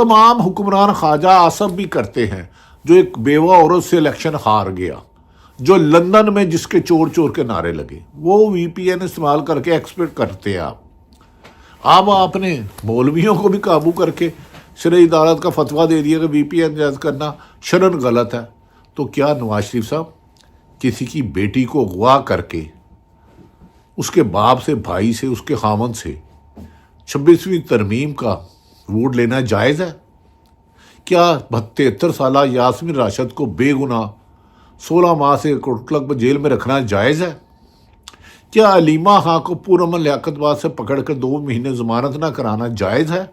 تمام حکمران خواجہ آصف بھی کرتے ہیں، جو ایک بیوہ عورت سے الیکشن ہار گیا، جو لندن میں جس کے چور چور کے نعرے لگے، وہ وی پی این استعمال کر کے ایکسپیکٹ کرتے ہیں آپ آپ نے مولویوں کو بھی قابو کر کے شرعی عدالت کا فتویٰ دے دیا کہ وی پی این جائز کرنا شرعاً غلط ہے۔ تو کیا نواز شریف صاحب کسی کی بیٹی کو اغوا کر کے اس کے باپ سے، بھائی سے، اس کے خامن سے 26ویں ترمیم کا ووٹ لینا جائز ہے؟ کیا 73 سالہ یاسمین راشد کو بے گناہ 16 ماہ سے کوٹلک جیل میں رکھنا جائز ہے؟ کیا علیمہ خاں کو پورامن لیاقت آباد سے پکڑ کر 2 مہینے ضمانت نہ کرانا جائز ہے؟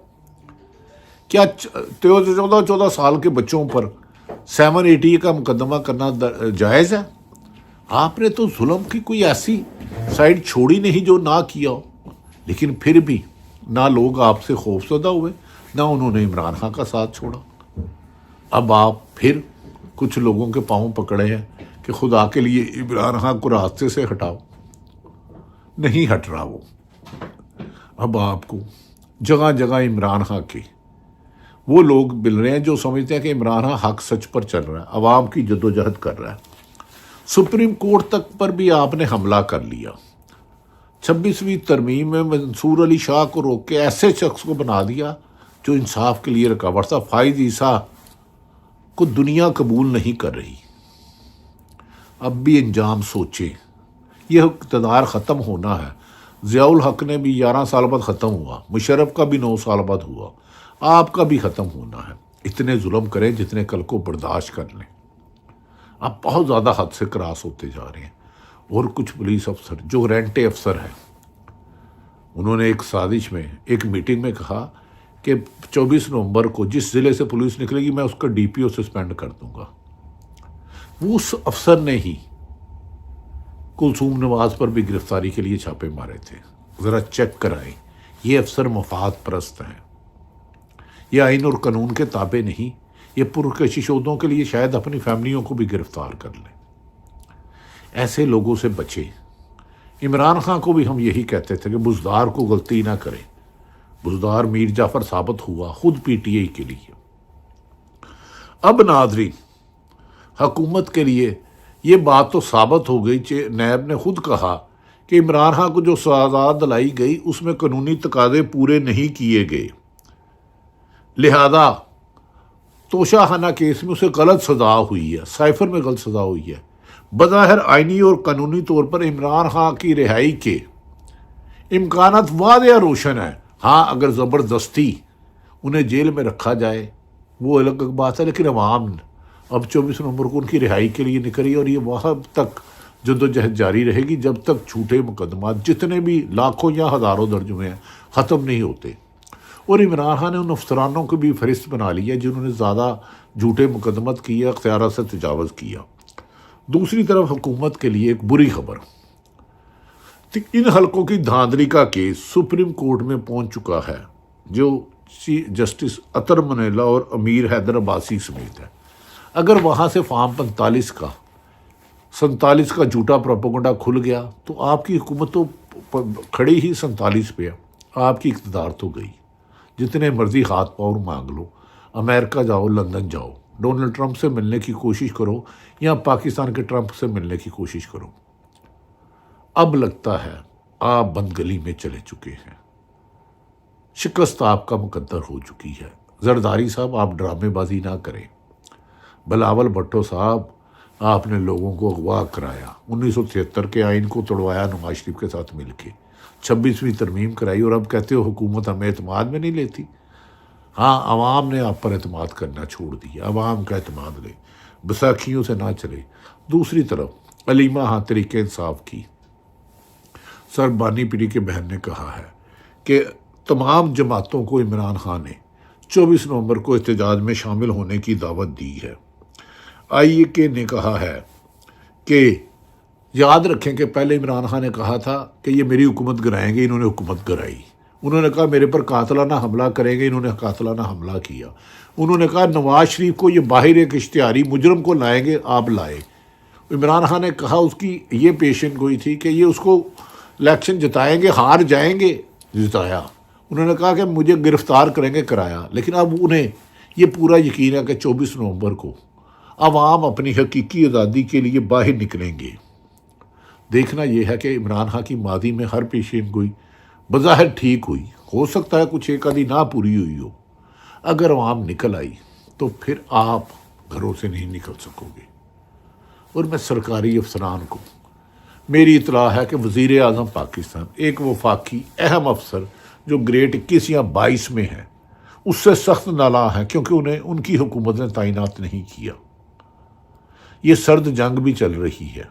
کیا 14 سال کے بچوں پر 780 کا مقدمہ کرنا جائز ہے؟ آپ نے تو ظلم کی کوئی ایسی سائڈ چھوڑی نہیں جو نہ کیا ہو، لیکن پھر بھی نہ لوگ آپ سے خوف زدہ ہوئے، نہ انہوں نے عمران خان کا ساتھ چھوڑا۔ اب آپ پھر کچھ لوگوں کے پاؤں پکڑے ہیں کہ خدا کے لیے عمران خان کو راستے سے ہٹاؤ، نہیں ہٹ رہا وہ۔ اب آپ کو جگہ جگہ عمران خان کے وہ لوگ مل رہے ہیں جو سمجھتے ہیں کہ عمران خان حق سچ پر چل رہا ہے، عوام کی جدوجہد کر رہا ہے۔ سپریم کورٹ تک پر بھی آپ نے حملہ کر لیا۔ 26ویں ترمیم میں منصور علی شاہ کو روک کے ایسے شخص کو بنا دیا جو انصاف کے لیے رکاوٹ تھا۔ فائز عیسیٰ کو دنیا قبول نہیں کر رہی۔ اب بھی انجام سوچیں، یہ اقتدار ختم ہونا ہے۔ ضیاء الحق نے بھی 11 سال بعد ختم ہوا، مشرف کا بھی 9 سال بعد ہوا، آپ کا بھی ختم ہونا ہے۔ اتنے ظلم کریں جتنے کل کو برداشت کر لیں۔ اب بہت زیادہ حد سے کراس ہوتے جا رہے ہیں۔ اور کچھ پولیس افسر جو رینٹے افسر ہیں، انہوں نے ایک سازش میں ایک میٹنگ میں کہا کہ 24 نومبر کو جس ضلع سے پولیس نکلے گی میں اس کا ڈی پی او سسپینڈ کر دوں گا۔ وہ اس افسر نے ہی کلثوم نواز پر بھی گرفتاری کے لیے چھاپے مارے تھے۔ ذرا چیک کرائیں، یہ افسر مفاد پرست ہیں، یہ آئین اور قانون کے تابع نہیں، یہ پرکشش عہدوں کے لیے شاید اپنی فیملیوں کو بھی گرفتار کر لیں۔ ایسے لوگوں سے بچے۔ عمران خان کو بھی ہم یہی کہتے تھے کہ بزدار کو غلطی نہ کرے۔ بزدار میر جعفر ثابت ہوا خود پی ٹی آئی کے لیے۔ اب ناظرین، حکومت کے لیے یہ بات تو ثابت ہو گئی، نیب نے خود کہا کہ عمران خان کو جو سزا دلائی گئی اس میں قانونی تقاضے پورے نہیں کیے گئے، لہذا توشہ خانہ کیس میں اسے غلط سزا ہوئی ہے، سائفر میں غلط سزا ہوئی ہے۔ بظاہر آئینی اور قانونی طور پر عمران خان کی رہائی کے امکانات واضح روشن ہیں۔ ہاں، اگر زبردستی انہیں جیل میں رکھا جائے وہ الگ بات ہے، لیکن عوام اب 24 نومبر کو ان کی رہائی کے لیے نکلی، اور یہ وہاں تک جدوجہد جاری رہے گی جب تک جھوٹے مقدمات جتنے بھی لاکھوں یا ہزاروں درج ہوئے ہیں ختم نہیں ہوتے۔ اور عمران خان نے ان افسرانوں کو بھی فہرست بنا لی ہے جنہوں نے زیادہ جھوٹے مقدمات کیے، اختیارات سے تجاوز کیا۔ دوسری طرف حکومت کے لیے ایک بری خبر، ان حلقوں کی دھاندلی کا کیس سپریم کورٹ میں پہنچ چکا ہے، جو جسٹس عطر منیلا اور امیر حیدر عباسی سمیت ہے۔ اگر وہاں سے فارم 47 کا جھوٹا پروپیگنڈا کھل گیا تو آپ کی حکومت تو کھڑی ہی 47 پہ ہے، آپ کی اقتدار تو گئی۔ جتنے مرضی ہاتھ پاؤں مانگ لو، امریکہ جاؤ، لندن جاؤ، ڈونلڈ ٹرمپ سے ملنے کی کوشش کرو یا پاکستان کے ٹرمپ سے ملنے کی کوشش کرو، اب لگتا ہے آپ بندگلی میں چلے چکے ہیں، شکست آپ کا مقدر ہو چکی ہے۔ زرداری صاحب، آپ ڈرامے بازی نہ کریں۔ بلاول بھٹو صاحب، آپ نے لوگوں کو اغوا کرایا، 1973 کے آئین کو توڑوایا نواز شریف کے ساتھ مل کے، 26ویں ترمیم کرائی، اور اب کہتے ہو حکومت ہمیں اعتماد میں نہیں لیتی۔ ہاں، عوام نے آپ پر اعتماد کرنا چھوڑ دیا، عوام کا اعتماد لے، بساکھیوں سے نہ چلے۔ دوسری طرف علیمہ ہاں تحریک انصاف کی سر بانی پری کے بہن نے کہا ہے کہ تمام جماعتوں کو عمران خان نے 24 نومبر کو احتجاج میں شامل ہونے کی دعوت دی ہے۔ آئی اے کے نے کہا ہے کہ یاد رکھیں کہ پہلے عمران خان نے کہا تھا کہ یہ میری حکومت گرائیں گے، انہوں نے حکومت گرائی۔ انہوں نے کہا میرے پر قاتلانہ حملہ کریں گے، انہوں نے قاتلانہ حملہ کیا۔ انہوں نے کہا نواز شریف کو یہ باہر ایک اشتہاری مجرم کو لائیں گے، آپ لائے۔ عمران خان نے کہا اس کی یہ پیشن گوئی تھی کہ یہ اس کو الیکشن جتائیں گے، ہار جائیں گے، جتایا۔ انہوں نے کہا کہ مجھے گرفتار کریں گے کرایا، لیکن اب انہیں یہ پورا یقین ہے کہ 24 نومبر کو عوام اپنی حقیقی آزادی کے لیے باہر نکلیں گے۔ دیکھنا یہ ہے کہ عمران خان کی ماضی میں ہر پیشین گوئی بظاہر ٹھیک ہوئی، ہو سکتا ہے کچھ ایک آدھی نہ پوری ہوئی ہو، اگر عوام نکل آئی تو پھر آپ گھروں سے نہیں نکل سکو گے۔ اور میں سرکاری افسران کو، میری اطلاع ہے کہ وزیر اعظم پاکستان ایک وفاقی اہم افسر جو گریڈ 21 یا 22 میں ہے اس سے سخت نالاں ہیں، کیونکہ انہیں ان کی حکومت نے تعینات نہیں کیا۔ یہ سرد جنگ بھی چل رہی ہے،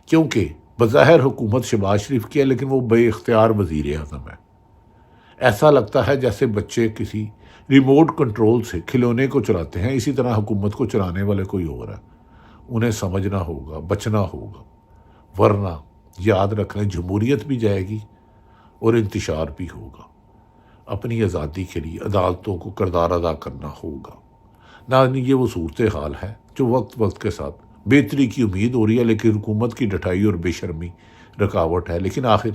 کیونکہ بظاہر حکومت شہباز شریف کی ہے لیکن وہ بے اختیار وزیر اعظم ہے۔ ایسا لگتا ہے جیسے بچے کسی ریموٹ کنٹرول سے کھلونے کو چلاتے ہیں، اسی طرح حکومت کو چلانے والے کوئی اور ہے۔ انہیں سمجھنا ہوگا، بچنا ہوگا، ورنہ یاد رکھنا جمہوریت بھی جائے گی اور انتشار بھی ہوگا۔ اپنی آزادی کے لیے عدالتوں کو کردار ادا کرنا ہوگا۔ ناظرین، یہ وہ صورتحال ہے جو وقت وقت کے ساتھ بہتری کی امید ہو رہی ہے، لیکن حکومت کی ڈٹائی اور بے شرمی رکاوٹ ہے۔ لیکن آخر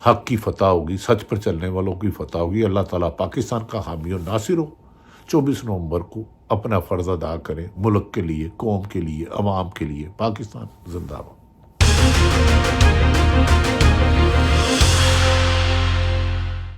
حق کی فتح ہوگی، سچ پر چلنے والوں کی فتح ہوگی۔ اللہ تعالیٰ پاکستان کا حامی و ناصر ہو۔ 24 نومبر کو اپنا فرض ادا کریں، ملک کے لیے، قوم کے لیے، عوام کے لیے۔ پاکستان زندہ باد۔